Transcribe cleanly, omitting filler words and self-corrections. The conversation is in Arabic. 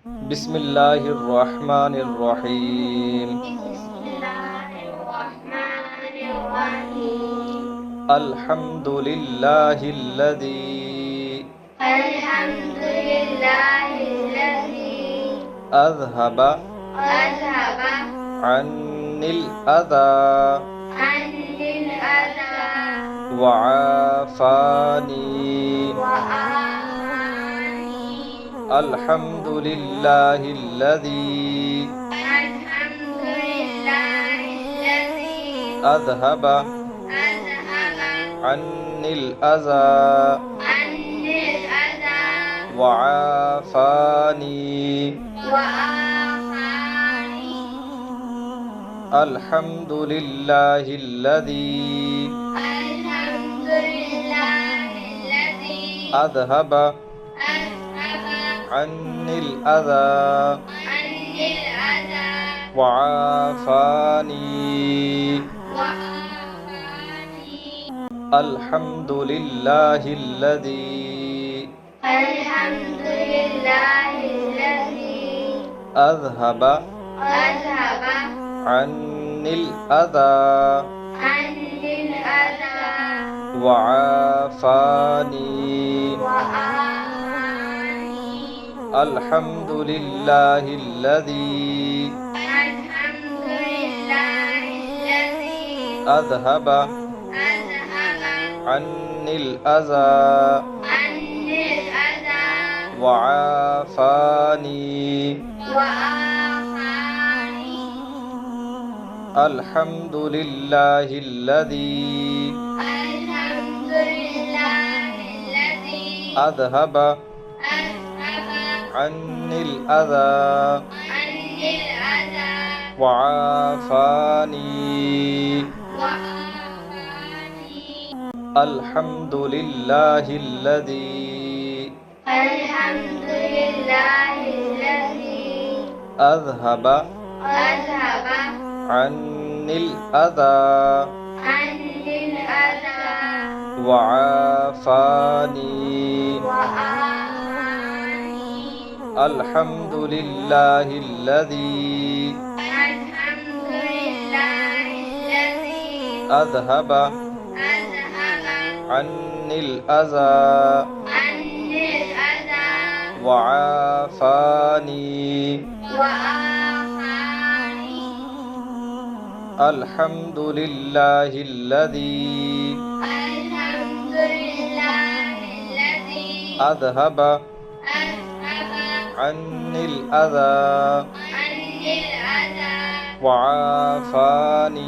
بسم الله الرحمن الرحيم. بسم الله الرحمن الرحيم. الحمد لله الذي الحمد لله الذي أذهب أذهب عني الأذى عني الأذى وعافاني. وآماني. الحمد لله الذي الحمد لله الذي أذهب أذهب عني الأذى عني الأذى وعافاني. وآماني. الحمد لله الذي الحمد لله الذي أذهب أذهب عني الأذى عني الأذى وعافاني. وعافاني. الحمد لله الذي الحمد لله الذي أذهب أذهب عني الأذى عني الأذى وعافاني. وآماني. الحمد لله الذي الحمد لله الذي أذهب أذهب عني الأذى عني الأذى وعافاني. وآماني. الحمد لله الذي الحمد لله الذي أذهب أذهب عني الأذى عني الأذى وعافاني. وآماني. الحمد لله الذي الحمد لله الذي أذهب أذهب عني الأذى عني الأذى وعافاني. وآماني. الحمد لله الذي الحمد لله الذي أذهب أذهب عني الأذى عني الأذى وعافاني. وآماني. الحمد لله الذي الحمد لله الذي أذهب أذهب عني الأذى عني الأذى وعافاني.